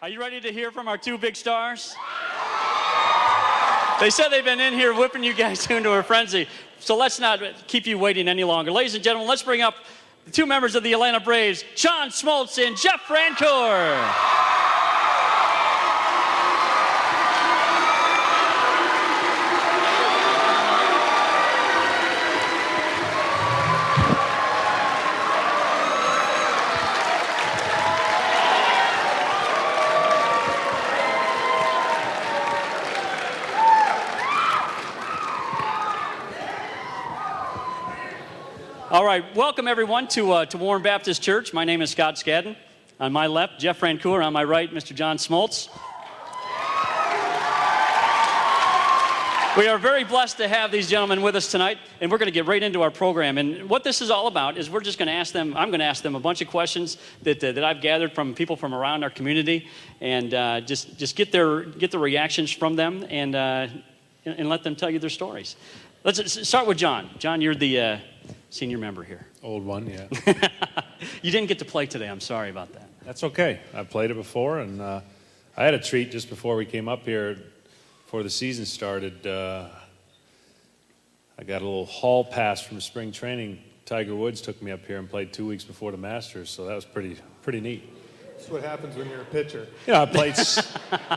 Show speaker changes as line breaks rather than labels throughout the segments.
Are you ready to hear from our two big stars? They said they've been in here whipping you guys into a frenzy, so let's not keep you waiting any longer. Ladies and gentlemen, let's bring up the two members of the Atlanta Braves, John Smoltz and Jeff Francoeur. All right, welcome everyone to Warren Baptist Church. My name is Scott Skadden. On my left, Jeff Francoeur. On my right, Mr. John Smoltz. We are very blessed to have these gentlemen with us tonight, and we're going to get right into our program. And what this is all about is we're just going to ask them, I'm going to ask them a bunch of questions that I've gathered from people from around our community, and just get the reactions from them and let them tell you their stories. Let's start with John. John, you're the senior member here.
Old one, yeah.
You didn't get to play today. I'm sorry about that.
That's okay. I've played it before, and I had a treat just before we came up here, before the season started. I got a little hall pass from spring training. Tiger Woods took me up here and played 2 weeks before the Masters, so that was pretty neat.
That's what happens when you're a pitcher.
Yeah, I played.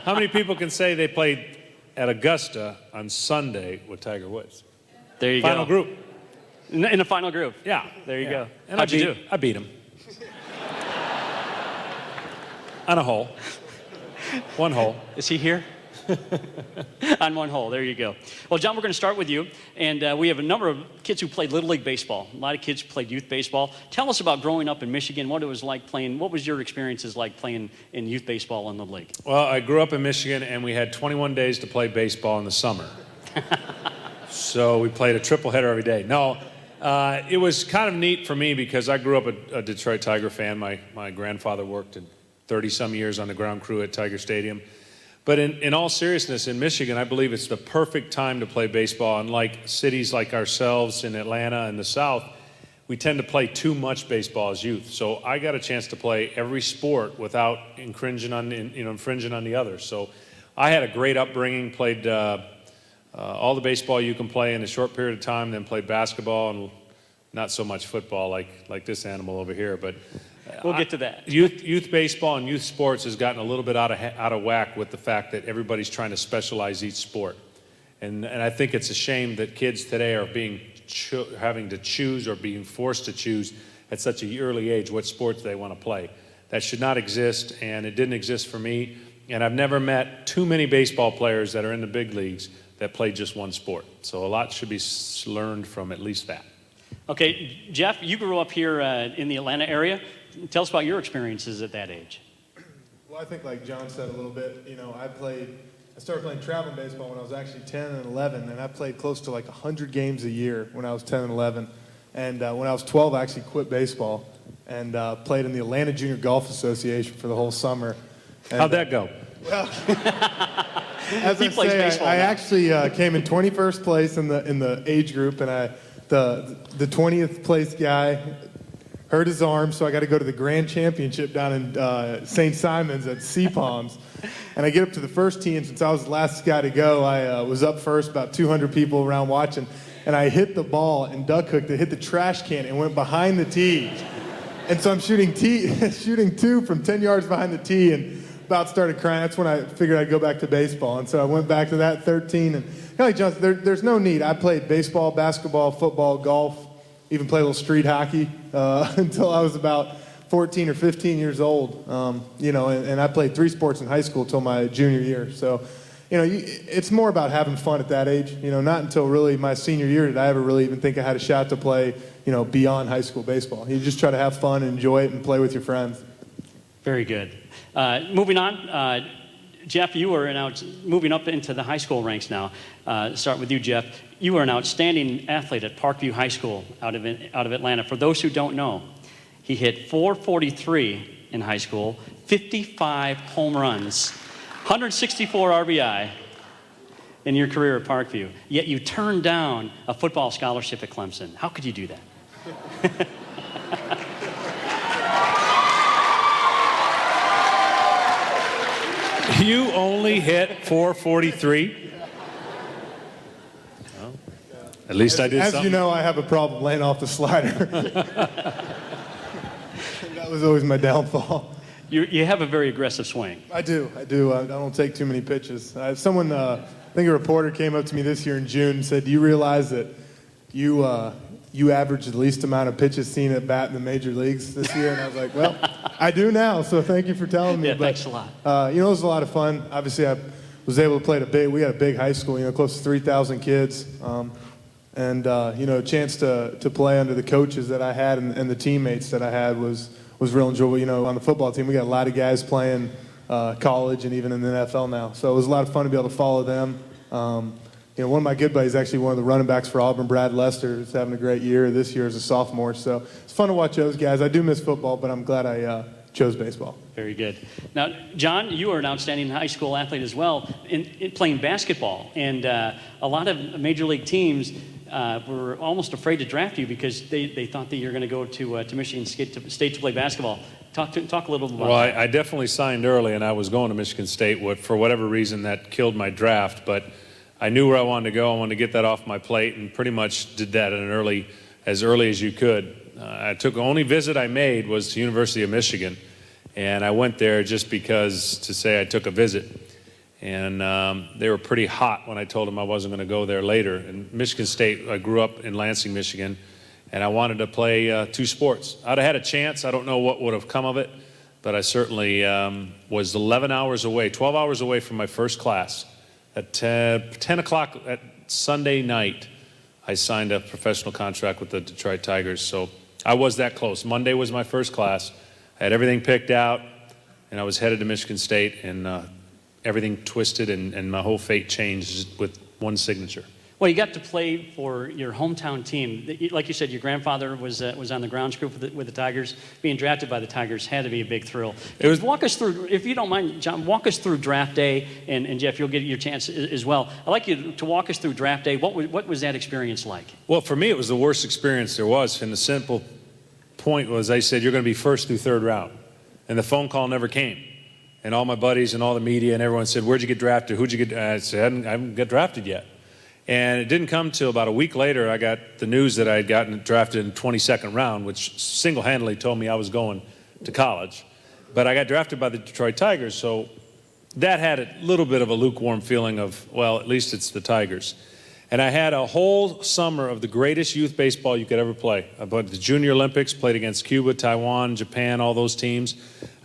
How many people can say they played at Augusta on Sunday with Tiger Woods?
There you go.
Final group.
In the final group.
Yeah.
There you go.
And
How'd you do?
I beat him. On a hole. One hole.
Is he here? On one hole. There you go. Well, John, we're going to start with you. And we have a number of kids who played Little League Baseball. A lot of kids played youth baseball. Tell us about growing up in Michigan, what it was like playing. What was your experiences like playing in youth baseball in the league?
Well, I grew up in Michigan, and we had 21 days to play baseball in the summer. So we played a triple header every day. No, it was kind of neat for me because I grew up a Detroit Tiger fan. My grandfather worked 30-some years on the ground crew at Tiger Stadium. But in all seriousness, in Michigan, I believe it's the perfect time to play baseball. Unlike cities like ourselves in Atlanta and the South, we tend to play too much baseball as youth. So I got a chance to play every sport without infringing on the others. So I had a great upbringing, played all the baseball you can play in a short period of time, then played basketball and not so much football like this animal over here. But
we'll get to that.
Youth baseball and youth sports has gotten a little bit out of whack with the fact that everybody's trying to specialize each sport. And I think it's a shame that kids today are having to choose or being forced to choose at such an early age what sports they want to play. That should not exist, and it didn't exist for me. And I've never met too many baseball players that are in the big leagues that play just one sport. So a lot should be learned from at least that.
Okay, Jeff, you grew up here in the Atlanta area. Tell us about your experiences at that age.
Well, I think like John said a little bit, I started playing traveling baseball when I was actually 10 and 11, and I played close to like 100 games a year when I was 10 and 11. And when I was 12, I actually quit baseball and played in the Atlanta Junior Golf Association for the whole summer. And,
how'd that go?
Well, as I say, I actually came in 21st place in the age group, and the 20th place guy hurt his arm, so I got to go to the Grand Championship down in St. Simon's at Sea Palms. And I get up to the first tee, and since I was the last guy to go, I was up first, about 200 people around watching, and I hit the ball and duck hooked it, hit the trash can, and went behind the tee. And so I'm shooting two from 10 yards behind the tee, and about started crying. That's when I figured I'd go back to baseball. And so I went back to that 13. And kind of like John, there's no need. I played baseball, basketball, football, golf, even played a little street hockey until I was about 14 or 15 years old. And I played 3 sports in high school until my junior year. So, it's more about having fun at that age. Not until really my senior year did I ever really even think I had a shot to play, beyond high school baseball. You just try to have fun and enjoy it and play with your friends.
Very good. Moving on, Jeff, you are moving up into the high school ranks now. Start with you, Jeff. You are an outstanding athlete at Parkview High School out of Atlanta. For those who don't know, he hit .443 in high school, 55 home runs, 164 RBI in your career at Parkview. Yet you turned down a football scholarship at Clemson. How could you do that?
You only hit 443? Well, at least I did something.
As you know, I have a problem laying off the slider. That was always my downfall.
You have a very aggressive swing.
I do. I don't take too many pitches. Someone, I think a reporter came up to me this year in June and said, "Do you realize that you averaged the least amount of pitches seen at bat in the major leagues this year?" And I was like, "Well, I do now, so thank you for telling me."
Yeah, thanks a lot.
It was a lot of fun. Obviously, I was able to play we had a big high school, close to 3,000 kids. A chance to play under the coaches that I had and the teammates that I had was real enjoyable. On the football team, we got a lot of guys playing college and even in the NFL now. So it was a lot of fun to be able to follow them. One of my good buddies, actually one of the running backs for Auburn, Brad Lester, is having a great year this year as a sophomore. So it's fun to watch those guys. I do miss football, but I'm glad I chose baseball.
Very good. Now, John, you are an outstanding high school athlete as well in playing basketball. And a lot of major league teams were almost afraid to draft you because they thought that you were going to go to Michigan State to play basketball. Talk a little bit about that.
Well, I definitely signed early, and I was going to Michigan State. For whatever reason, that killed my draft. But I knew where I wanted to go. I wanted to get that off my plate, and pretty much did that as early as you could. The only visit I made was to University of Michigan, and I went there just because to say I took a visit. And they were pretty hot when I told them I wasn't going to go there later. And Michigan State, I grew up in Lansing, Michigan, and I wanted to play 2 sports. I'd have had a chance. I don't know what would have come of it, but I certainly was 12 hours away from my first class. At 10 o'clock at Sunday night, I signed a professional contract with the Detroit Tigers. So I was that close. Monday was my first class. I had everything picked out, and I was headed to Michigan State, and everything twisted, and my whole fate changed with one signature.
Well, you got to play for your hometown team. Like you said, your grandfather was on the grounds group with the Tigers. Being drafted by the Tigers had to be a big thrill. Walk us through, if you don't mind, John, walk us through draft day, and Jeff, you'll get your chance as well. I'd like you to walk us through draft day. What was that experience like?
Well, for me, it was the worst experience there was, and the simple point was they said, you're going to be first through third round, and the phone call never came. And all my buddies and all the media and everyone said, where'd you get drafted? Who'd you get? I said, I haven't got drafted yet. And it didn't come till about a week later I got the news that I had gotten drafted in 22nd round, which single-handedly told me I was going to college. But I got drafted by the Detroit Tigers, so that had a little bit of a lukewarm feeling of, well, at least it's the Tigers. And I had a whole summer of the greatest youth baseball you could ever play. I played the Junior Olympics, played against Cuba, Taiwan, Japan, all those teams.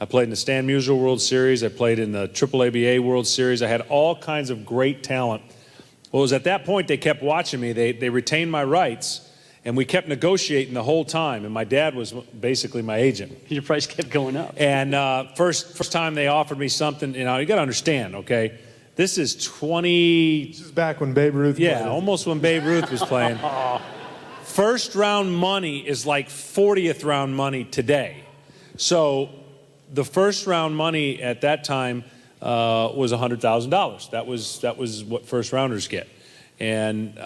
I played in the Stan Musial World Series. I played in the AAABA World Series. I had all kinds of great talent. Well, it was at that point they kept watching me. They retained my rights, and we kept negotiating the whole time. And my dad was basically my agent.
Your price kept going up.
And first time they offered me something, you got to understand, okay? This is 20...
This is back when Babe Ruth played.
Yeah, almost when Babe Ruth was playing. First round money is like 40th round money today. So the first round money at that time was $100,000. That was what first rounders get. And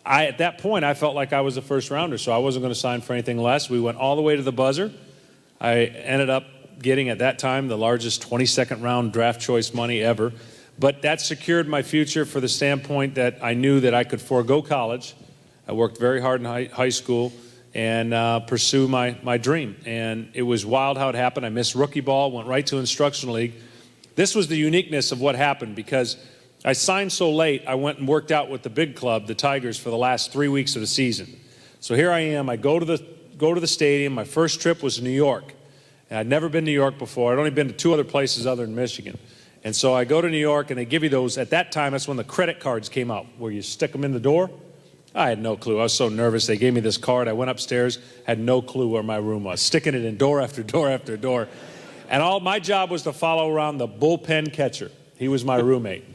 at that point, I felt like I was a first rounder, so I wasn't going to sign for anything less. We went all the way to the buzzer. I ended up getting, at that time, the largest 22nd round draft choice money ever. But that secured my future for the standpoint that I knew that I could forego college. I worked very hard in high school and pursue my dream. And it was wild how it happened. I missed rookie ball, went right to instructional league. This was the uniqueness of what happened because I signed so late, I went and worked out with the big club, the Tigers, for the last 3 weeks of the season. So here I am. I go to the stadium. My first trip was to New York. And I'd never been to New York before. I'd only been to 2 other places other than Michigan. And so I go to New York, and they give you those. At that time, that's when the credit cards came out, where you stick them in the door. I had no clue. I was so nervous. They gave me this card. I went upstairs, had no clue where my room was, sticking it in door after door after door. And all my job was to follow around the bullpen catcher. He was my roommate.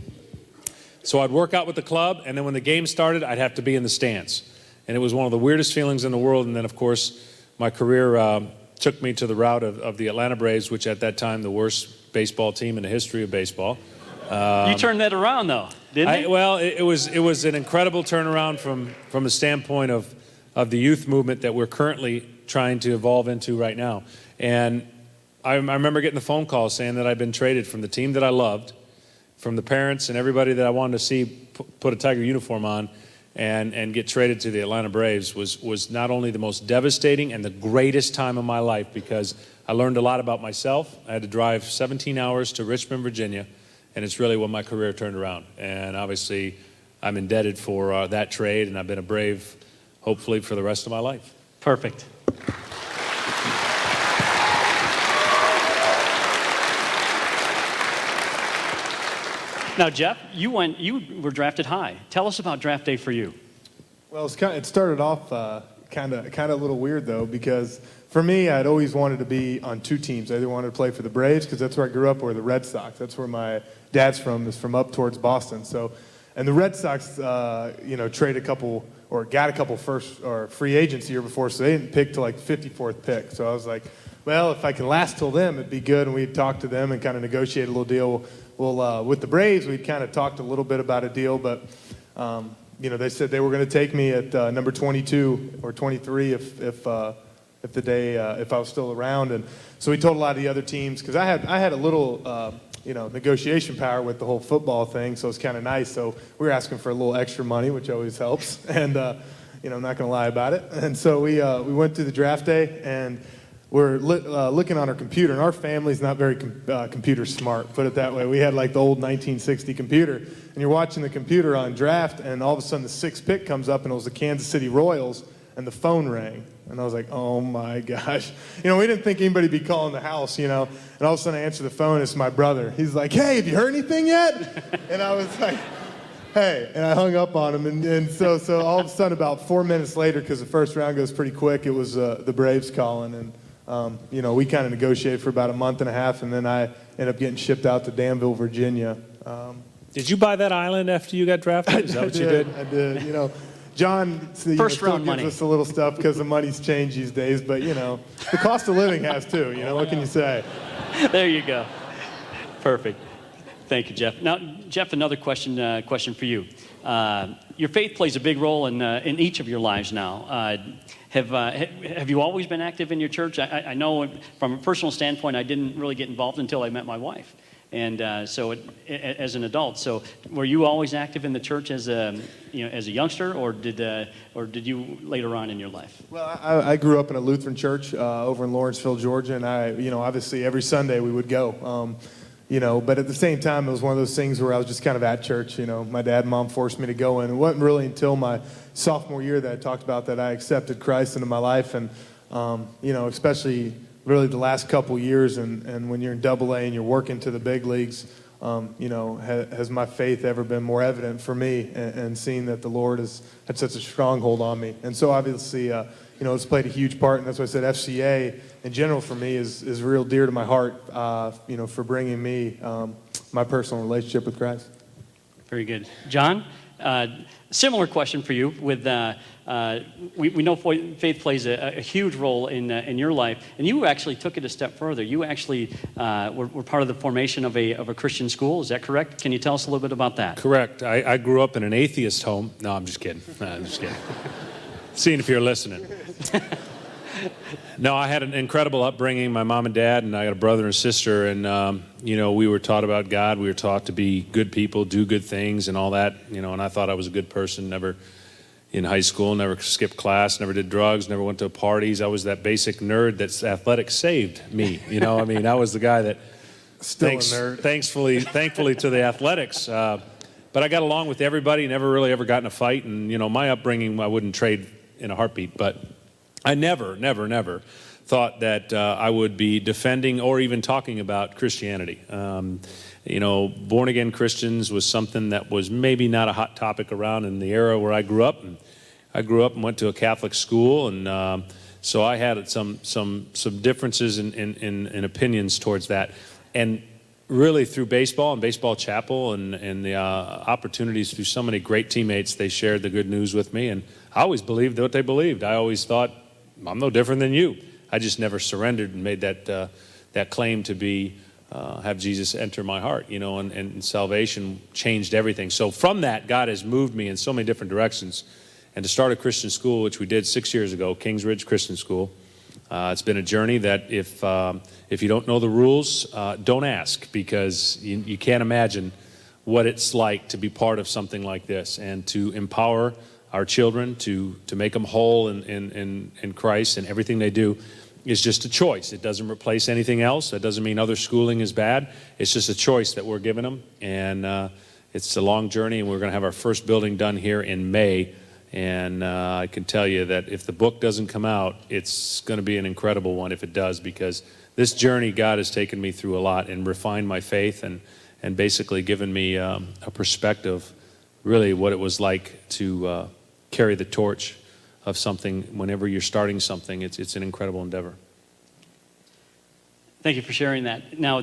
So I'd work out with the club, and then when the game started, I'd have to be in the stands. And it was one of the weirdest feelings in the world. And then, of course, my career took me to the route of the Atlanta Braves, which at that time, the worst baseball team in the history of baseball.
You turned that around, though, didn't you?
Well, it was an incredible turnaround from the standpoint of the youth movement that we're currently trying to evolve into right now. And I remember getting the phone call saying that I'd been traded from the team that I loved, from the parents and everybody that I wanted to see put a Tiger uniform on and get traded to the Atlanta Braves was not only the most devastating and the greatest time of my life, because I learned a lot about myself. I had to drive 17 hours to Richmond, Virginia, and it's really when my career turned around. And obviously, I'm indebted for that trade, and I've been a Brave, hopefully, for the rest of my life.
Perfect. Now, Jeff, you were drafted high. Tell us about draft day for you.
Well, it started off kind of a little weird, though, because for me, I'd always wanted to be on two teams. I either wanted to play for the Braves, because that's where I grew up, or the Red Sox. That's where my dad's from, is from up towards Boston. So, and the Red Sox, trade a couple, or got a couple first or free agents the year before, so they didn't pick till like 54th pick. So I was like, well, if I can last till them, it'd be good. And we'd talk to them and kind of negotiate a little deal. Well, with the Braves, we kind of talked a little bit about a deal, but they said they were going to take me at number 22 or 23 if I was still around, and so we told a lot of the other teams, because I had a little negotiation power with the whole football thing, so it's kind of nice. So we were asking for a little extra money, which always helps, and I'm not going to lie about it. And so we went through the draft day, and we're looking on our computer, and our family's not very computer smart, put it that way. We had like the old 1960 computer, and you're watching the computer on draft, and all of a sudden the sixth pick comes up, and it was the Kansas City Royals, and the phone rang. And I was like, oh my gosh. We didn't think anybody'd be calling the house, and all of a sudden I answer the phone, it's my brother. He's like, hey, have you heard anything yet? And I was like, hey, and I hung up on him, and so all of a sudden about 4 minutes later, because the first round goes pretty quick, it was the Braves calling, and we kind of negotiated for about a month and a half, and then I ended up getting shipped out to Danville, Virginia.
Did you buy that island after you got drafted? Is that what you did?
I did. John
First round
gives
money.
us a little stuff because the money's changed these days, but the cost of living has too. What can you say?
There you go. Perfect. Thank you, Jeff. Now, Jeff, another question for you. Your faith plays a big role in each of your lives now. Have you always been active in your church? I know from a personal standpoint, I didn't really get involved until I met my wife, and as an adult. So, were you always active in the church as a youngster, or did you later on in your life?
Well, I grew up in a Lutheran church over in Lawrenceville, Georgia, and obviously every Sunday we would go. But at the same time, it was one of those things where I was just kind of at church. My dad and mom forced me to go in. It wasn't really until my sophomore year that I talked about that I accepted Christ into my life. And, especially really the last couple years and when you're in AA and you're working to the big leagues, has my faith ever been more evident for me and seeing that the Lord has had such a stronghold on me. And so obviously, it's played a huge part. And that's why I said FCA in general for me is real dear to my heart, for bringing me my personal relationship with Christ.
Very good. John, similar question for you. With we know faith plays a huge role in your life, and you actually took it a step further. You actually were part of the formation of a Christian school. Is that correct? Can you tell us a little bit about that?
Correct. I grew up in an atheist home. No, I'm just kidding. Seeing if you're listening. No, I had an incredible upbringing. My mom and dad, and I got a brother and sister, and we were taught about God. We were taught to be good people, do good things, and all that. And I thought I was a good person. Never in high school, never skipped class, never did drugs, never went to parties. I was that basic nerd that's athletics saved me. I was the guy that
Still a nerd.
Thankfully to the athletics. But I got along with everybody. Never really ever got in a fight. And my upbringing, I wouldn't trade in a heartbeat. But I never thought that I would be defending or even talking about Christianity. Born-again Christians was something that was maybe not a hot topic around in the era where I grew up. And I grew up and went to a Catholic school, and so I had some differences in opinions towards that. And really through baseball and baseball chapel and the opportunities through so many great teammates, they shared the good news with me, and I always believed what they believed. I always thought, I'm no different than you. I just never surrendered and made that claim to be have Jesus enter my heart, and salvation changed everything. So from that, God has moved me in so many different directions. And to start a Christian school, which we did 6 years ago, Kings Ridge Christian School, It's been a journey that if you don't know the rules, don't ask, because you can't imagine what it's like to be part of something like this and to empower our children to make them whole in Christ, and everything they do is just a choice. It doesn't replace anything else. That doesn't mean other schooling is bad. It's just a choice that we're giving them, and it's a long journey, and we're going to have our first building done here in May. And I can tell you that if the book doesn't come out, it's going to be an incredible one if it does, because this journey, God has taken me through a lot and refined my faith and basically given me a perspective, really what it was like to carry the torch of something. Whenever you're starting something, it's an incredible endeavor.
Thank you for sharing that. Now,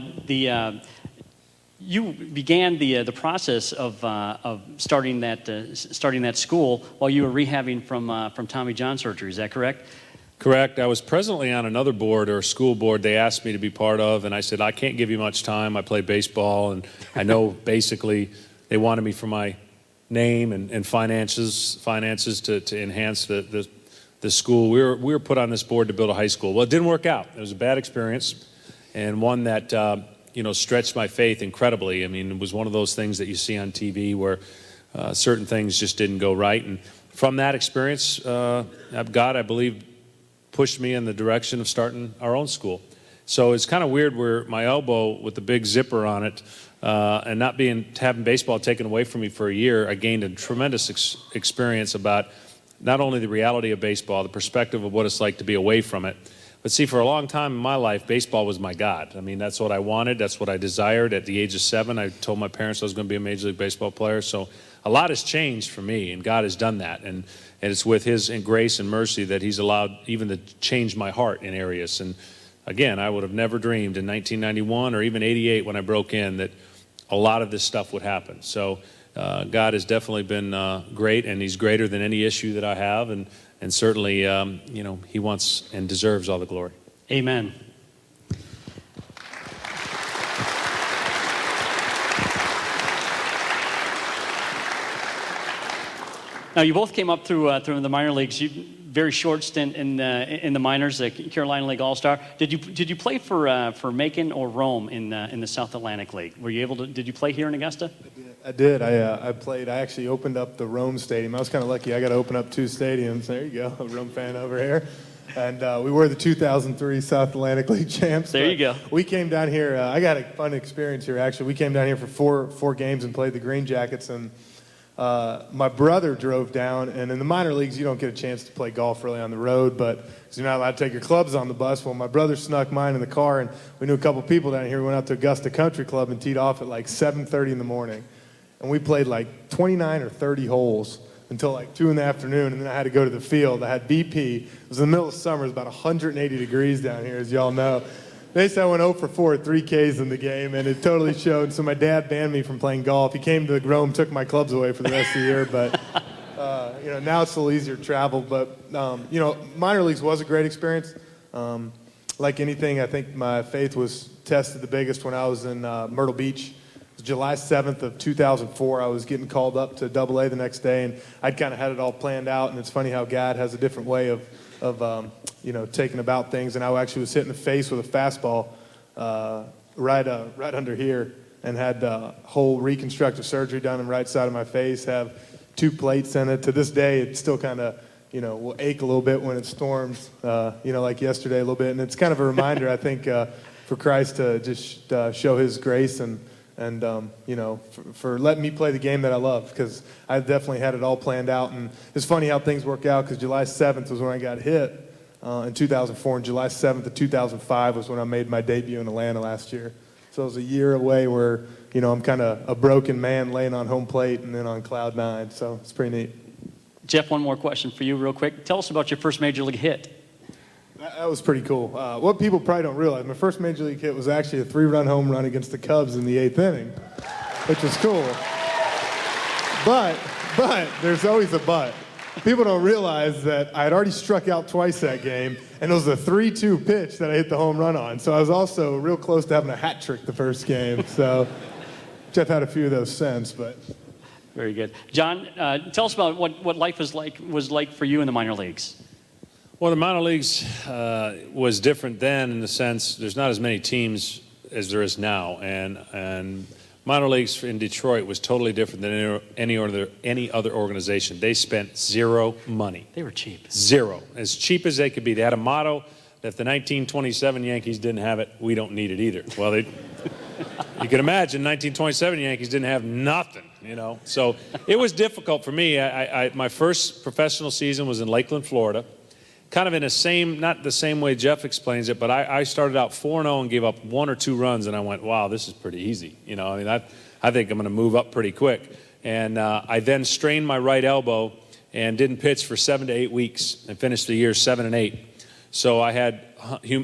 you began the process of starting that school while you were rehabbing from Tommy John surgery. Is that correct?
Correct. I was presently on another board, or school board, they asked me to be part of, and I said, I can't give you much time. I play baseball, and I know basically they wanted me for my name and finances to enhance the school. We were put on this board to build a high school. Well, it didn't work out. It was a bad experience, and one that stretched my faith incredibly. I mean, it was one of those things that you see on TV where certain things just didn't go right. And from that experience, God, I believe, pushed me in the direction of starting our own school. So it's kind of weird where my elbow with the big zipper on it and not having baseball taken away from me for a year, I gained a tremendous experience about not only the reality of baseball, the perspective of what it's like to be away from it. But see, for a long time in my life, baseball was my God. I mean, that's what I wanted. That's what I desired. At the age of 7, I told my parents I was going to be a Major League Baseball player. So a lot has changed for me, and God has done that. And it's with His grace and mercy that He's allowed even to change my heart in areas. And again, I would have never dreamed in 1991 or even 88 when I broke in that a lot of this stuff would happen. So God has definitely been great, and He's greater than any issue that I have. And certainly, He wants and deserves all the glory.
Amen. Now, you both came up through the minor leagues. Very short stint in the minors, the Carolina League All-Star. Did you play for Macon or Rome in the South Atlantic League? Were you able to? Did you play here in Augusta?
I did. I played. I actually opened up the Rome Stadium. I was kind of lucky. I got to open up 2 stadiums. There you go, a Rome fan over here. And we were the 2003 South Atlantic League champs.
There you go.
We came down here. I got a fun experience here, actually. We came down here for four games and played the Green Jackets. And my brother drove down. And in the minor leagues, you don't get a chance to play golf really on the road, but because you're not allowed to take your clubs on the bus. Well, my brother snuck mine in the car, and we knew a couple people down here. We went out to Augusta Country Club and teed off at like 7:30 in the morning. And we played like 29 or 30 holes until like 2 in the afternoon, and then I had to go to the field. I had BP. It was in the middle of summer. It was about 180 degrees down here, as y'all know. Basically, I went 0 for 4 at 3 Ks in the game, and it totally showed. So my dad banned me from playing golf. He came to Rome, took my clubs away for the rest of the year. But now it's a little easier to travel. But minor leagues was a great experience. Like anything, I think my faith was tested the biggest when I was in Myrtle Beach. July 7th of 2004, I was getting called up to AA the next day, and I'd kind of had it all planned out. And it's funny how God has a different way of taking about things. And I actually was hit in the face with a fastball right under here, and had whole reconstructive surgery done on the right side of my face. Have 2 plates in it. To this day, it still kind of will ache a little bit when it storms. Like yesterday a little bit. And it's kind of a reminder, I think, for Christ to just show His grace and for letting me play the game that I love, because I definitely had it all planned out. And it's funny how things work out, because July 7th was when I got hit in 2004, and July 7th of 2005 was when I made my debut in Atlanta last year. So it was a year away where, I'm kind of a broken man laying on home plate and then on cloud 9. So it's pretty neat.
Jeff, one more question for you real quick. Tell us about your first major league hit.
That was pretty cool. What people probably don't realize, my first major league hit was actually a 3-run home run against the Cubs in the 8th inning, which was cool. But there's always a but. People don't realize that I had already struck out twice that game, and it was a 3-2 pitch that I hit the home run on. So I was also real close to having a hat trick the first game. So Jeff had a few of those since, but.
Very good. John, tell us about what life was like for you in the minor leagues.
Well, the minor leagues was different then in the sense there's not as many teams as there is now, and minor leagues in Detroit was totally different than any other organization. They spent zero money.
They were cheap.
Zero, as cheap as they could be. They had a motto that if the 1927 Yankees didn't have it, we don't need it either. Well, you can imagine 1927 Yankees didn't have nothing, you know. So it was difficult for me. My first professional season was in Lakeland, Florida. Kind of in the same, not the same way Jeff explains it, but I started out 4-0 and gave up 1 or 2 runs, and I went, wow, this is pretty easy. You know, I mean, I think I'm going to move up pretty quick. And I then strained my right elbow and didn't pitch for 7 to 8 weeks and finished the year 7-8. So I had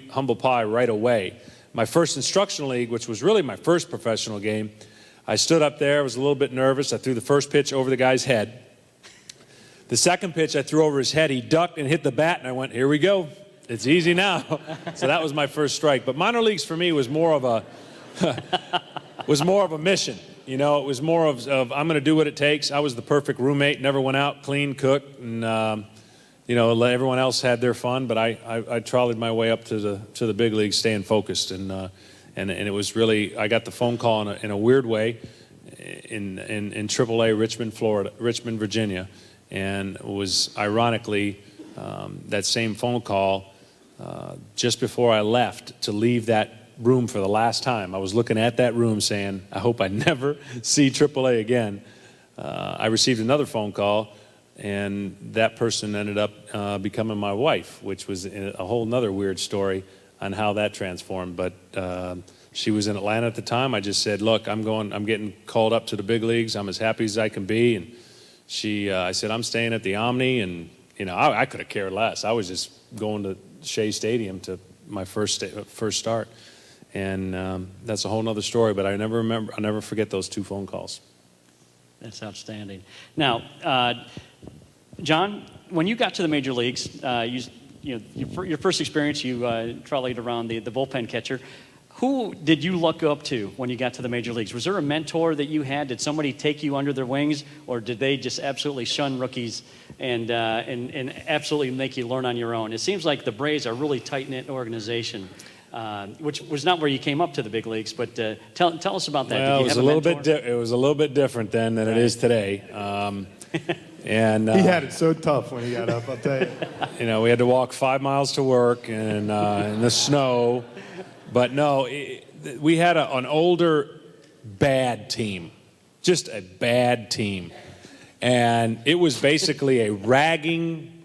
humble pie right away. My first instructional league, which was really my first professional game, I stood up there, was a little bit nervous. I threw the first pitch over the guy's head. The second pitch I threw over his head, he ducked and hit the bat, and I went, here we go. It's easy now. So that was my first strike. But minor leagues for me was more of a mission. You know, it was more of I'm going to do what it takes. I was the perfect roommate, never went out, cleaned, cooked, and you know, everyone else had their fun. But I trolleyed my way up to the big leagues, staying focused, and it was really, I got the phone call in a weird way in AAA Richmond, Virginia. And it was ironically that same phone call just before I left to leave that room for the last time. I was looking at that room saying, I hope I never see AAA again. I received another phone call, and that person ended up becoming my wife, which was a whole nother weird story on how that transformed. But she was in Atlanta at the time. I just said, look, I'm getting called up to the big leagues. I'm as happy as I can be. And I said, I'm staying at the Omni, and you know, I could have cared less. I was just going to Shea Stadium to my first start, and that's a whole other story. But I'll never forget those 2 phone calls.
That's outstanding. Now, John, when you got to the major leagues, your first experience, you trolleyed around the bullpen catcher. Who did you look up to when you got to the major leagues? Was there a mentor that you had? Did somebody take you under their wings, or did they just absolutely shun rookies and absolutely make you learn on your own? It seems like the Braves are a really tight-knit organization, which was not where you came up to the big leagues. But tell us about that.
Well,
did you have a mentor?
It was a little bit different then than it is today. And
he had it so tough when he got up, I'll tell you.
You know, we had to walk 5 miles to work and in the snow. But no, we had an older, bad team, just a bad team. And it was basically a ragging,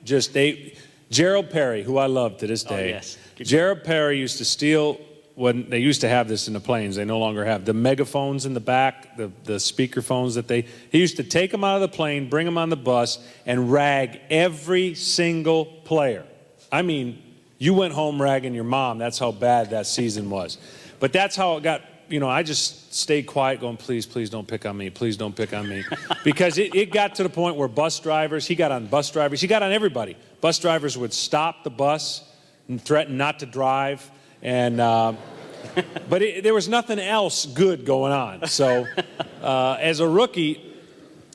Gerald Perry, who I love to this day.
Oh, yes.
Gerald Perry used to steal, when they used to have this in the planes, they no longer have, the megaphones in the back, the speaker phones he used to take them out of the plane, bring them on the bus, and rag every single player. I mean, you went home ragging your mom. That's how bad that season was. But that's how it got, you know, I just stayed quiet going, please don't pick on me. Please don't pick on me. Because it got to the point where he got on bus drivers. He got on everybody. Bus drivers would stop the bus and threaten not to drive. And, but there was nothing else good going on. So as a rookie,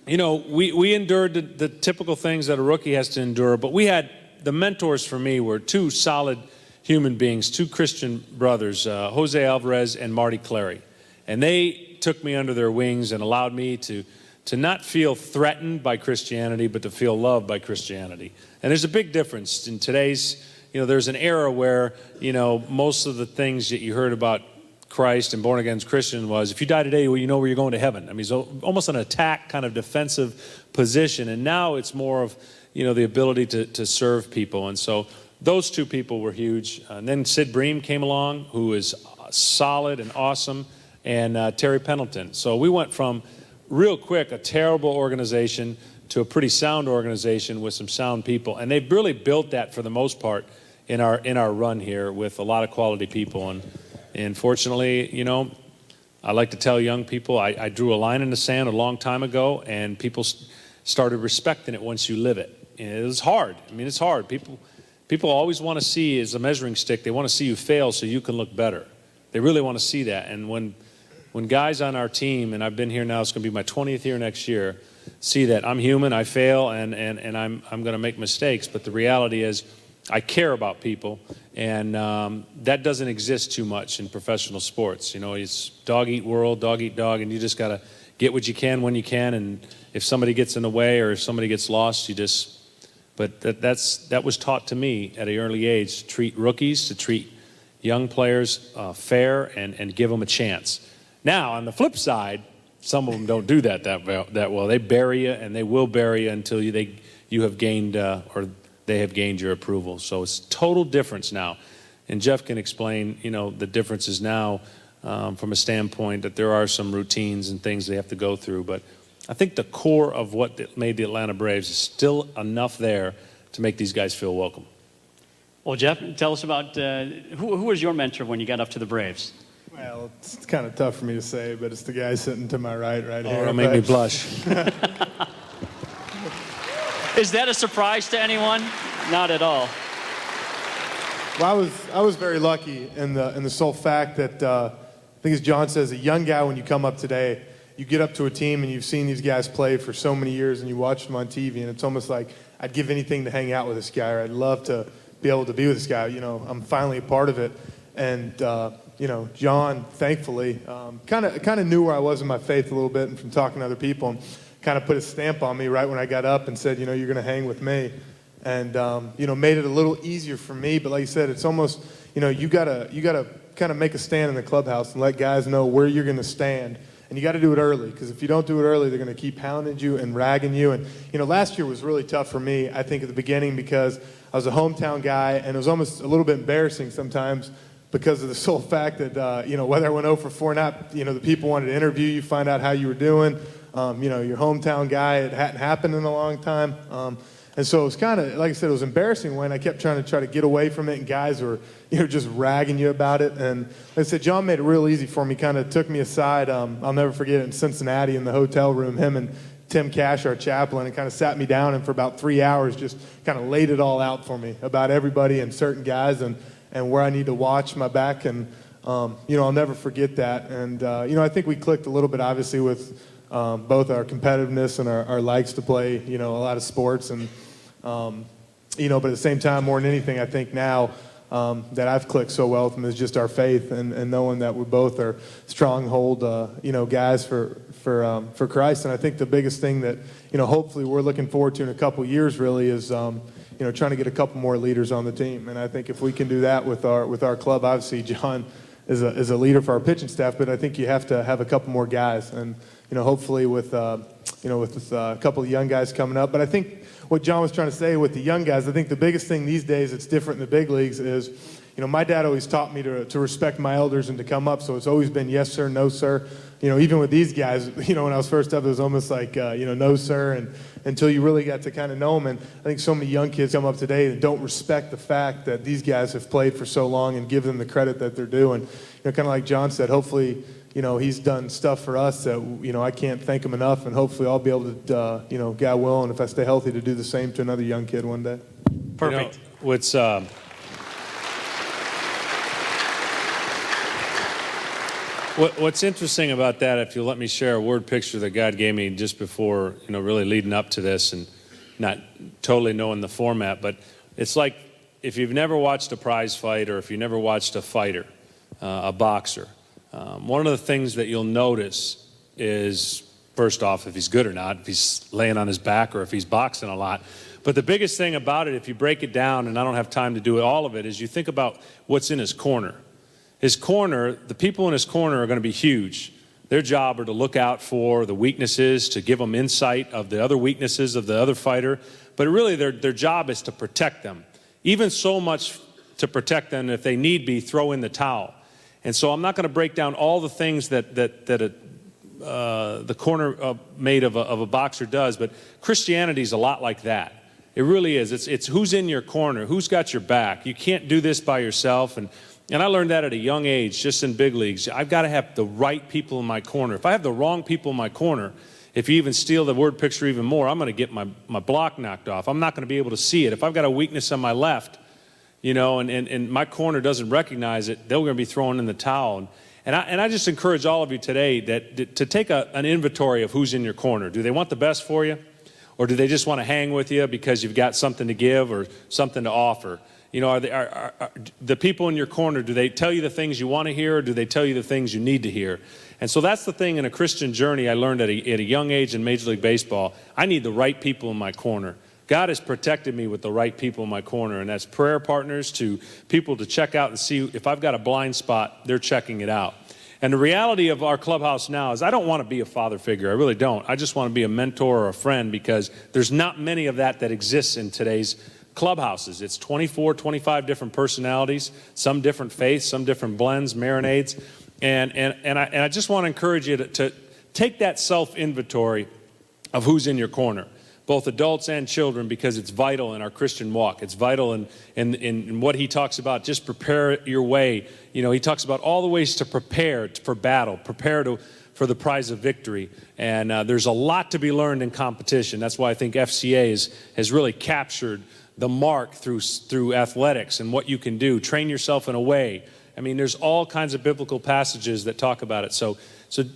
you know, we endured the typical things that a rookie has to endure. But the mentors for me were 2 solid human beings, 2 Christian brothers, Jose Alvarez and Marty Clary. And they took me under their wings and allowed me to not feel threatened by Christianity, but to feel loved by Christianity. And there's a big difference. In today's, you know, there's an era where, you know, most of the things that you heard about Christ and born-again Christian was, if you die today, well, you know where you're going to heaven. I mean, it's almost an attack, kind of defensive position. And now it's more of, you know, the ability to serve people. And so those 2 people were huge. And then Sid Bream came along, who is solid and awesome, and Terry Pendleton. So we went from, real quick, a terrible organization to a pretty sound organization with some sound people. And they've really built that, for the most part, in our run here with a lot of quality people. And fortunately, you know, I like to tell young people, I drew a line in the sand a long time ago, and people started respecting it once you live it. And it was hard. I mean, it's hard. People always want to see, as a measuring stick, they want to see you fail so you can look better. They really want to see that. And when guys on our team, and I've been here now, it's going to be my 20th year next year, see that I'm human, I fail, and I'm going to make mistakes. But the reality is, I care about people, and that doesn't exist too much in professional sports. You know, it's dog-eat world, dog-eat-dog, and you just got to get what you can when you can, and if somebody gets in the way or if somebody gets lost, you just – but that was taught to me at an early age, to treat rookies, to treat young players fair and give them a chance. Now, on the flip side, some of them don't do that well. They bury you, and they will bury you until you have gained or they have gained your approval. So it's total difference now. And Jeff can explain, you know, the differences now from a standpoint that there are some routines and things they have to go through. But I think the core of what made the Atlanta Braves is still enough there to make these guys feel welcome.
Well, Jeff, tell us about who was your mentor when you got up to the Braves?
Well, it's kind of tough for me to say, but it's the guy sitting to my right here.
It'll make me blush.
Is that a surprise to anyone? Not at all.
Well, I was very lucky in the sole fact that I think, as John says, a young guy, when you come up today, you get up to a team and you've seen these guys play for so many years and you watch them on TV, and it's almost like I'd give anything to hang out with this guy, or I'd love to be able to be with this guy. You know, I'm finally a part of it, and you know, John, thankfully, kind of knew where I was in my faith a little bit, and from talking to other people, and kind of put a stamp on me right when I got up and said, you know, you're going to hang with me. And, you know, made it a little easier for me. But like you said, it's almost, you know, you gotta kind of make a stand in the clubhouse and let guys know where you're going to stand. And you got to do it early, because if you don't do it early, they're going to keep pounding you and ragging you. And, you know, last year was really tough for me, I think, at the beginning, because I was a hometown guy, and it was almost a little bit embarrassing sometimes because of the sole fact that, you know, whether I went 0 for 4 or not, you know, the people wanted to interview you, find out how you were doing. You know, your hometown guy, it hadn't happened in a long time. And so it was kind of, like I said, it was embarrassing when I kept trying to get away from it, and guys were, you know, just ragging you about it. And like I said, John made it real easy for me, kind of took me aside. I'll never forget it, in Cincinnati in the hotel room, him and Tim Cash, our chaplain, and kind of sat me down, and for about 3 hours just kind of laid it all out for me about everybody and certain guys and where I need to watch my back. And, you know, I'll never forget that. And, you know, I think we clicked a little bit, obviously, with both our competitiveness and our likes to play, you know, a lot of sports. And, you know, but at the same time, more than anything, I think now that I've clicked so well with him is just our faith and knowing that we both are stronghold, you know, guys for Christ. And I think the biggest thing that, you know, hopefully we're looking forward to in a couple years really is, you know, trying to get a couple more leaders on the team. And I think if we can do that with our club, obviously John is a leader for our pitching staff, but I think you have to have a couple more guys. And, you know, hopefully with, you know, with a couple of young guys coming up. But I think what John was trying to say with the young guys, I think the biggest thing these days that's different in the big leagues is, you know, my dad always taught me to respect my elders and to come up. So it's always been yes, sir, no, sir. You know, even with these guys, you know, when I was first up, it was almost like, you know, no, sir, and until you really got to kind of know them. And I think so many young kids come up today that don't respect the fact that these guys have played for so long and give them the credit that they're due. And, you know, kind of like John said, hopefully, you know, he's done stuff for us that, you know, I can't thank him enough, and hopefully I'll be able to, you know, God willing, if I stay healthy, to do the same to another young kid one day.
Perfect.
You know, what's interesting about that, if you'll let me share a word picture that God gave me just before, you know, really leading up to this and not totally knowing the format, but it's like if you've never watched a prize fight, or if you never watched a fighter, a boxer, one of the things that you'll notice is, first off, if he's good or not, if he's laying on his back or if he's boxing a lot. But the biggest thing about it, if you break it down, and I don't have time to do all of it, is you think about what's in his corner. His corner, the people in his corner are going to be huge. Their job are to look out for the weaknesses, to give them insight of the other weaknesses of the other fighter. But really, their job is to protect them. Even so much to protect them, if they need be, throw in the towel. And so I'm not going to break down all the things that the corner made of a boxer does, but Christianity is a lot like that. It really is. It's who's in your corner, who's got your back. You can't do this by yourself. And I learned that at a young age, just in big leagues. I've got to have the right people in my corner. If I have the wrong people in my corner, if you even steal the word picture even more, I'm going to get my block knocked off. I'm not going to be able to see it. If I've got a weakness on my left, you know, and my corner doesn't recognize it, they're going to be throwing in the towel. And I just encourage all of you today to take an inventory of who's in your corner. Do they want the best for you? Or do they just want to hang with you because you've got something to give or something to offer? You know, are the people in your corner, do they tell you the things you want to hear, or do they tell you the things you need to hear? And so that's the thing in a Christian journey I learned at a young age in Major League Baseball. I need the right people in my corner. God has protected me with the right people in my corner, and that's prayer partners to people to check out and see if I've got a blind spot, they're checking it out. And the reality of our clubhouse now is I don't want to be a father figure. I really don't. I just want to be a mentor or a friend, because there's not many of that exists in today's clubhouses. It's 24, 25 different personalities, some different faiths, some different blends, marinades. And I just want to encourage you to take that self-inventory of who's in your corner, both adults and children, because it's vital in our Christian walk. It's vital in what he talks about, just prepare your way. You know, he talks about all the ways to prepare for battle, for the prize of victory. And there's a lot to be learned in competition. That's why I think FCA has really captured the mark through athletics and what you can do. Train yourself in a way. I mean, there's all kinds of biblical passages that talk about it. So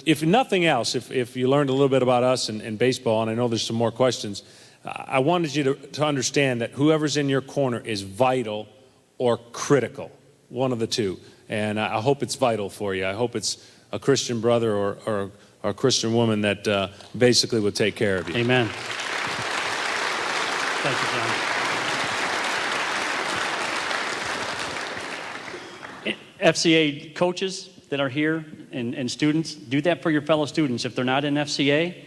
if nothing else, if you learned a little bit about us and baseball, and I know there's some more questions, I wanted you to understand that whoever's in your corner is vital or critical, one of the two. And I hope it's vital for you. I hope it's a Christian brother or a Christian woman that basically will take care of you.
Amen. Thank you, John. FCA coaches that are here and students, do that for your fellow students. If they're not in FCA,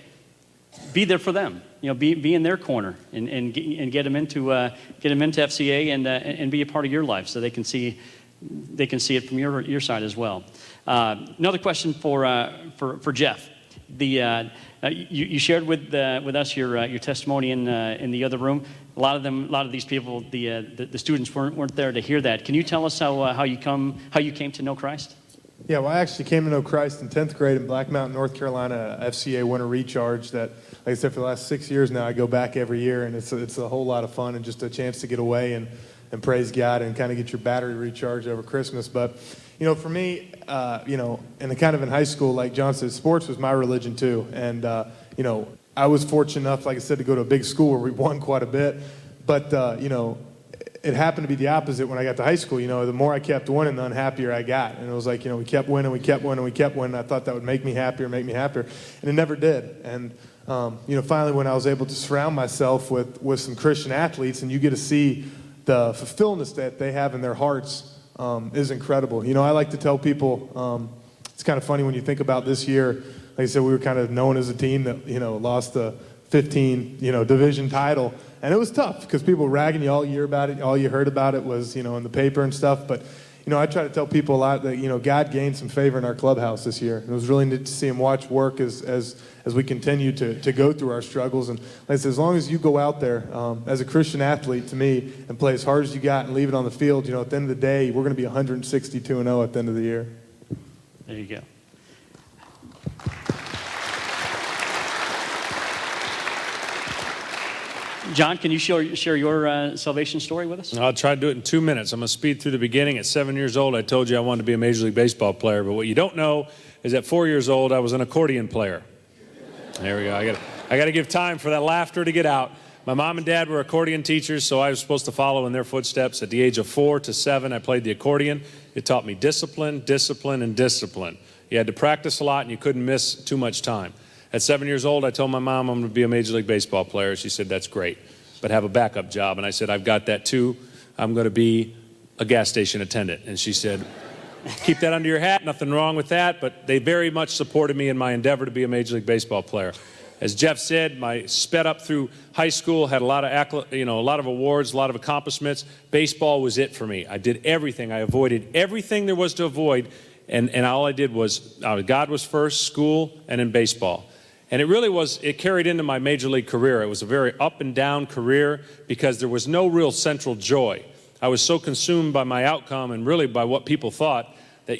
be there for them. You know, be in their corner and get them into FCA and be a part of your life, so they can see it from your side as well. Another question for Jeff. You shared with us your testimony in the other room. A lot of these people, the students weren't there to hear that. Can you tell us how you came to know Christ?
Yeah, well, I actually came to know Christ in 10th grade in Black Mountain, North Carolina, FCA Winter Recharge. That, like I said, for the last 6 years now, I go back every year, and it's a whole lot of fun and just a chance to get away and praise God and kind of get your battery recharged over Christmas. But, you know, for me, you know, and kind of in high school, like John said, sports was my religion too. And, you know, I was fortunate enough, like I said, to go to a big school where we won quite a bit. But, you know, it happened to be the opposite when I got to high school. You know, the more I kept winning, the unhappier I got. And it was like, you know, we kept winning. I thought that would make me happier. And it never did. And, you know, finally when I was able to surround myself with some Christian athletes, and you get to see the fulfillment that they have in their hearts, is incredible. You know, I like to tell people, it's kind of funny when you think about this year. Like I said, we were kind of known as a team that, you know, lost the 15, you know, division title. And it was tough because people were ragging you all year about it. All you heard about it was, you know, in the paper and stuff. But, you know, I try to tell people a lot that, you know, God gained some favor in our clubhouse this year. And it was really neat to see him watch work as we continue to go through our struggles. And like I said, as long as you go out there as a Christian athlete, to me, and play as hard as you got and leave it on the field, you know, at the end of the day, we're going to be 162-0 at the end of the year.
There you go. John, can you share your salvation story with us?
I'll try to do it in 2 minutes. I'm going to speed through the beginning. At 7 years old, I told you I wanted to be a Major League Baseball player. But what you don't know is at 4 years old, I was an accordion player. There we go. I got to give time for that laughter to get out. My mom and dad were accordion teachers, so I was supposed to follow in their footsteps. At the age of 4 to 7, I played the accordion. It taught me discipline, discipline, and discipline. You had to practice a lot, and you couldn't miss too much time. At 7 years old, I told my mom I'm going to be a Major League Baseball player. She said, that's great, but have a backup job. And I said, I've got that too. I'm going to be a gas station attendant. And she said, keep that under your hat, nothing wrong with that. But they very much supported me in my endeavor to be a Major League Baseball player. As Jeff said, I sped up through high school, had a lot of awards, a lot of accomplishments. Baseball was it for me. I did everything. I avoided everything there was to avoid. And all I did was, God was first, school, and then baseball. And it carried into my major league career. It was a very up and down career because there was no real central joy. I was so consumed by my outcome and really by what people thought that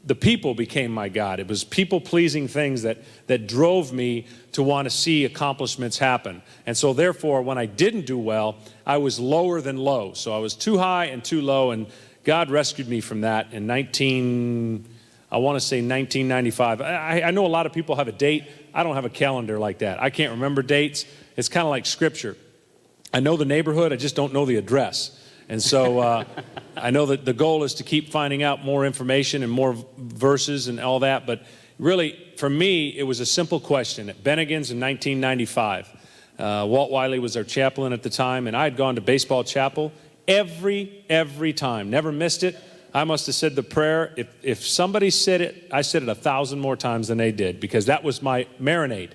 the people became my God. It was people-pleasing things that drove me to want to see accomplishments happen. And so therefore, when I didn't do well, I was lower than low. So I was too high and too low, and God rescued me from that in 1995. I know a lot of people have a date. I don't have a calendar like that. I can't remember dates. It's kind of like Scripture. I know the neighborhood, I just don't know the address. And so I know that the goal is to keep finding out more information and more verses and all that. But really, for me, it was a simple question. At Bennigan's in 1995, Walt Wiley was our chaplain at the time, and I had gone to baseball chapel every time, never missed it. I must have said the prayer. If somebody said it, I said it 1,000 more times than they did, because that was my marinade.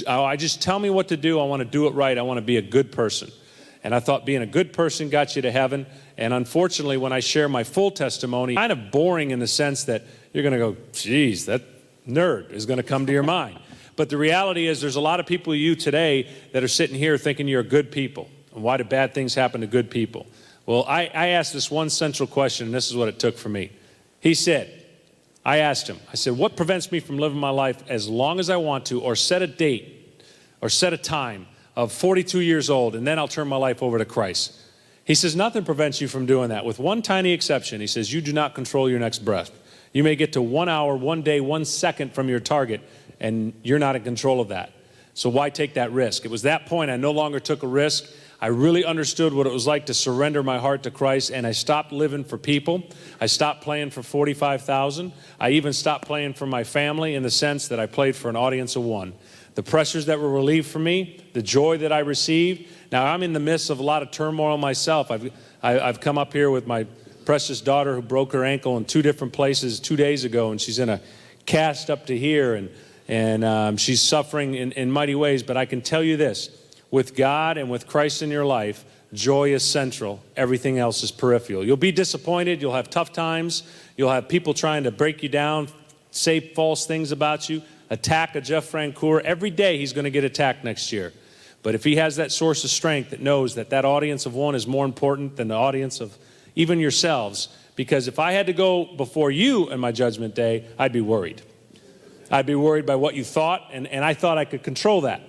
I just tell me what to do. I want to do it right. I want to be a good person. And I thought being a good person got you to heaven. And unfortunately, when I share my full testimony, kind of boring in the sense that you're going to go, geez, that nerd is going to come to your mind. But the reality is there's a lot of people you today that are sitting here thinking you're good people. And why do bad things happen to good people? Well, I asked this one central question, and this is what it took for me. He said, I asked him, I said, what prevents me from living my life as long as I want to, or set a date, or set a time of 42 years old, and then I'll turn my life over to Christ? He says, nothing prevents you from doing that, with one tiny exception. He says, you do not control your next breath. You may get to 1 hour, 1 day, 1 second from your target, and you're not in control of that. So why take that risk? It was that point I no longer took a risk. I really understood what it was like to surrender my heart to Christ, and I stopped living for people. I stopped playing for 45,000. I even stopped playing for my family, in the sense that I played for an audience of one. The pressures that were relieved from me, the joy that I received. Now, I'm in the midst of a lot of turmoil myself. I've come up here with my precious daughter who broke her ankle in 2 different places 2 days ago, and she's in a cast up to here, and she's suffering in mighty ways. But I can tell you this. With God and with Christ in your life, joy is central. Everything else is peripheral. You'll be disappointed. You'll have tough times. You'll have people trying to break you down, say false things about you, attack a Jeff Francoeur. Every day he's going to get attacked next year. But if he has that source of strength that knows that that audience of one is more important than the audience of even yourselves, because if I had to go before you in my judgment day, I'd be worried. I'd be worried by what you thought, and I thought I could control that.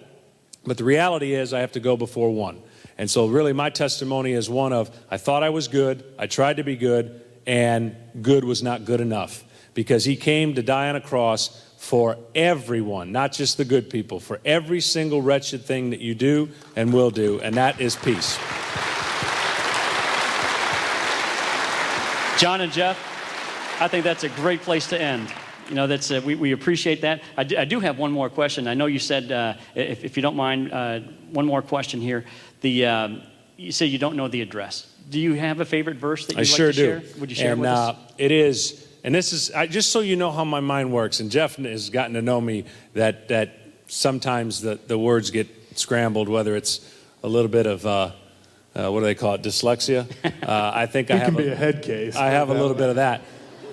But the reality is I have to go before one. And so really my testimony is one of, I thought I was good, I tried to be good, and good was not good enough. Because he came to die on a cross for everyone, not just the good people, for every single wretched thing that you do and will do, and that is peace.
John and Jeff, I think that's a great place to end. You know, that's we appreciate that. I do have one more question. I know you said, if you don't mind, one more question here. You say you don't know the address. Do you have a favorite verse that you'd like to share? Would you share it with us?
It is, and this is, just so you know how my mind works, and Jeff has gotten to know me, that sometimes the words get scrambled, whether it's a little bit of, what do they call it, dyslexia? I think I have
can be a head case.
I have a little bit of that.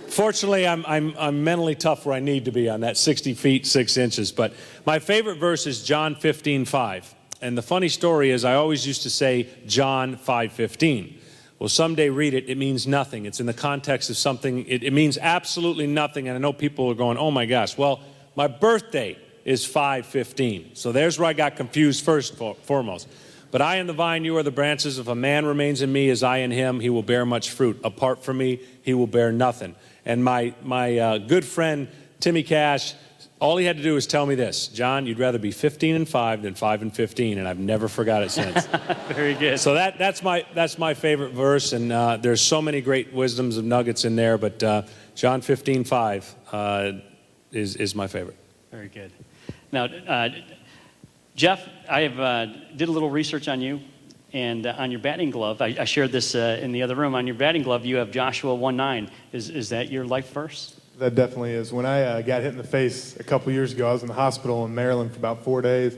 Fortunately, I'm mentally tough where I need to be on that 60 feet, 6 inches. But my favorite verse is John 15:5. And the funny story is I always used to say John 5:15. Well, someday read it. It means nothing. It's in the context of something. It means absolutely nothing. And I know people are going, oh, my gosh. Well, my birthday is 5:15. So there's where I got confused foremost. But I am the vine, you are the branches. If a man remains in me as I in him, he will bear much fruit. Apart from me, he will bear nothing. And my good friend, Timmy Cash, all he had to do was tell me this: John, you'd rather be 15 and 5 than 5 and 15, and I've never forgot it since.
Very good.
So that's my favorite verse, and there's so many great wisdoms and nuggets in there, but John 15:5 is my favorite.
Very good. Now, Jeff, I did a little research on you, and on your batting glove, I shared this in the other room. On your batting glove, you have Joshua 1:9. Is that your life verse?
That definitely is. When I got hit in the face a couple years ago, I was in the hospital in Maryland for about 4 days.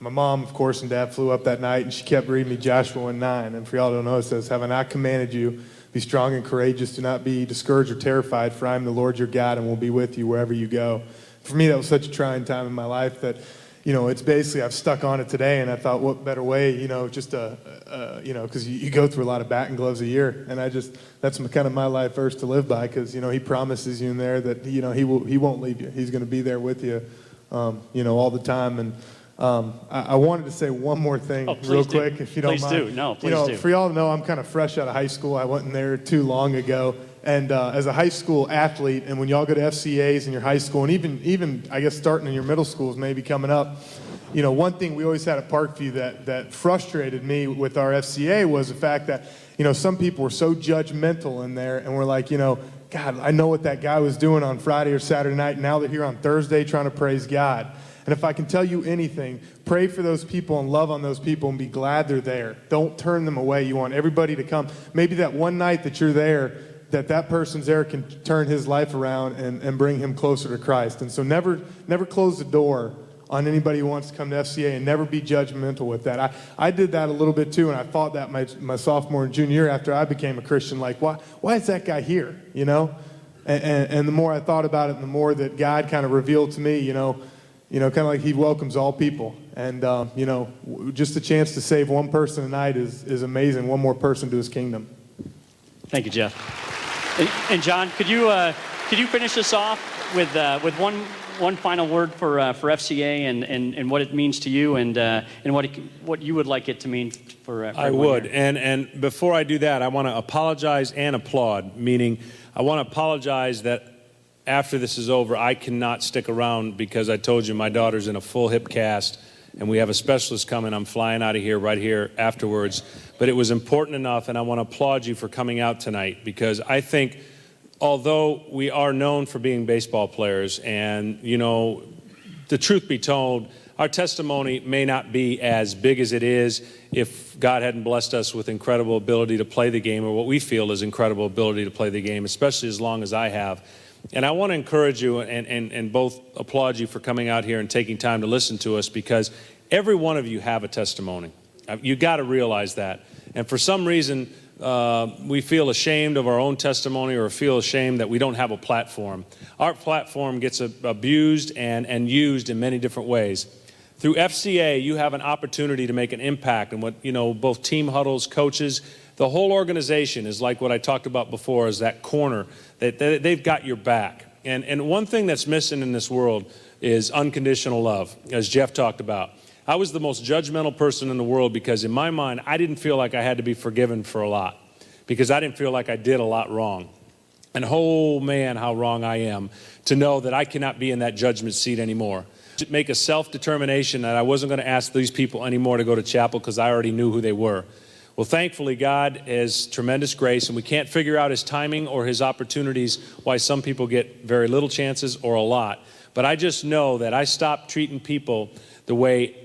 My mom, of course, and Dad flew up that night, and she kept reading me Joshua 1:9. And for y'all who don't know, it says, have I not commanded you, be strong and courageous, do not be discouraged or terrified, for I am the Lord your God and will be with you wherever you go. For me, that was such a trying time in my life that, you know, it's basically, I've stuck on it today, and I thought, what better way, you know, just you know, because you go through a lot of batting gloves a year, and that's kind of my life verse to live by, because, you know, he promises you in there that, you know, he won't leave you. He's going to be there with you, you know, all the time. And I wanted to say one more thing real quick, if you don't mind.
Please do. No, please do.
For y'all to know, I'm kind of fresh out of high school. I wasn't there too long ago. And as a high school athlete, and when y'all go to FCAs in your high school, and even I guess starting in your middle schools maybe coming up, one thing we always had at Parkview that frustrated me with our FCA was the fact that, some people were so judgmental in there, and we're like, God, I know what that guy was doing on Friday or Saturday night, and now they're here on Thursday trying to praise God. And if I can tell you anything, pray for those people and love on those people and be glad they're there. Don't turn them away. You want everybody to come. Maybe that one night that you're there, that person's there can turn his life around and bring him closer to Christ. And so never close the door on anybody who wants to come to FCA, and never be judgmental with that. I did that a little bit too, and I fought that my sophomore and junior year after I became a Christian. Like, why is that guy here? And the more I thought about it, the more that God kind of revealed to me, kind of like he welcomes all people. And, just a chance to save one person tonight is amazing, one more person to his kingdom.
Thank you, Jeff. And John, could you finish us off with one final word for FCA and what it means to you and what you would like it to mean for
I would.
Here.
And before I do that, I want to apologize and applaud, meaning I want to apologize that after this is over, I cannot stick around because I told you my daughter's in a full hip cast and we have a specialist coming. I'm flying out of here right here afterwards. But it was important enough, and I want to applaud you for coming out tonight, because I think although we are known for being baseball players, and, the truth be told, our testimony may not be as big as it is if God hadn't blessed us with incredible ability to play the game, or what we feel is incredible ability to play the game, especially as long as I have. And I want to encourage you and both applaud you for coming out here and taking time to listen to us, because every one of you have a testimony. You got to realize that. And for some reason, we feel ashamed of our own testimony, or feel ashamed that we don't have a platform. Our platform gets abused and used in many different ways. Through FCA, you have an opportunity to make an impact. And both team huddles, coaches, the whole organization is like what I talked about before, is that corner that they've got your back. And one thing that's missing in this world is unconditional love, as Jeff talked about. I was the most judgmental person in the world because in my mind, I didn't feel like I had to be forgiven for a lot, because I didn't feel like I did a lot wrong. And oh man, how wrong I am to know that I cannot be in that judgment seat anymore. To make a self-determination that I wasn't going to ask these people anymore to go to chapel because I already knew who they were. Well, thankfully, God has tremendous grace, and we can't figure out his timing or his opportunities why some people get very little chances or a lot. But I just know that I stopped treating people the way,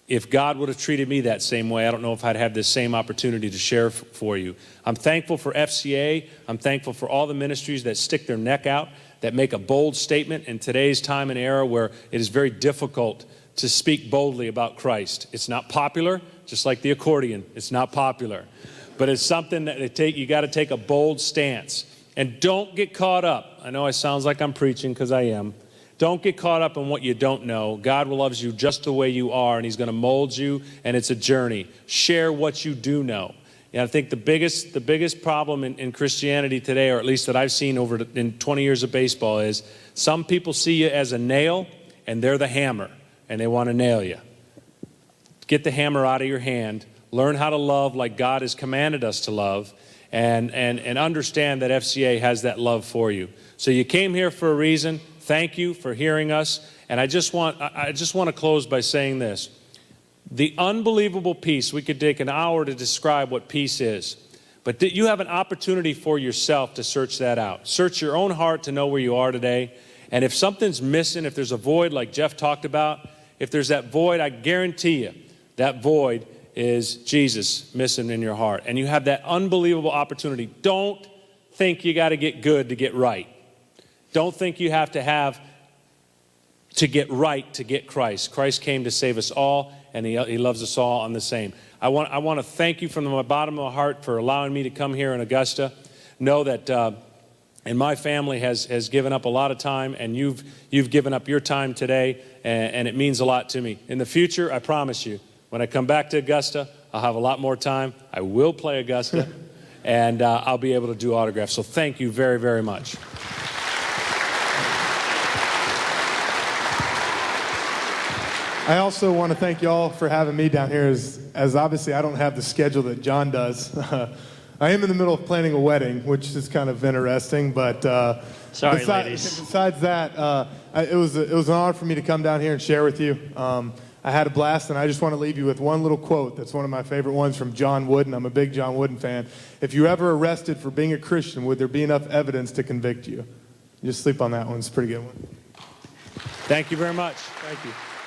if God would have treated me that same way, I don't know if I'd have this same opportunity to share for you. I'm thankful for FCA. I'm thankful for all the ministries that stick their neck out, that make a bold statement in today's time and era where it is very difficult to speak boldly about Christ. It's not popular, just like the accordion. It's not popular. But it's something that you got to take a bold stance. And don't get caught up. I know it sounds like I'm preaching, because I am. Don't get caught up in what you don't know. God loves you just the way you are, and he's going to mold you, and it's a journey. Share what you do know. And I think the biggest problem in Christianity today, or at least that I've seen in 20 years of baseball, is some people see you as a nail, and they're the hammer, and they want to nail you. Get the hammer out of your hand. Learn how to love like God has commanded us to love, and understand that FCA has that love for you. So you came here for a reason. Thank you for hearing us. And I just want to close by saying this. The unbelievable peace, we could take an hour to describe what peace is. But you have an opportunity for yourself to search that out. Search your own heart to know where you are today. And if something's missing, if there's a void like Jeff talked about, if there's that void, I guarantee you that void is Jesus missing in your heart. And you have that unbelievable opportunity. Don't think you got to get good to get right. Don't think you have to get right to get Christ. Christ came to save us all, and he loves us all on the same. I want to thank you from the bottom of my heart for allowing me to come here in Augusta. Know that and my family has given up a lot of time, and you've given up your time today, and it means a lot to me. In the future, I promise you, when I come back to Augusta, I'll have a lot more time. I will play Augusta, and I'll be able to do autographs. So thank you very, very much.
I also want to thank you all for having me down here, as obviously I don't have the schedule that John does. I am in the middle of planning a wedding, which is kind of interesting, but
ladies.
Besides that, it was an honor for me to come down here and share with you. I had a blast, and I just want to leave you with one little quote that's one of my favorite ones from John Wooden. I'm a big John Wooden fan. If you ever arrested for being a Christian, would there be enough evidence to convict you? Just sleep on that one. It's a pretty good one.
Thank you very much.
Thank you.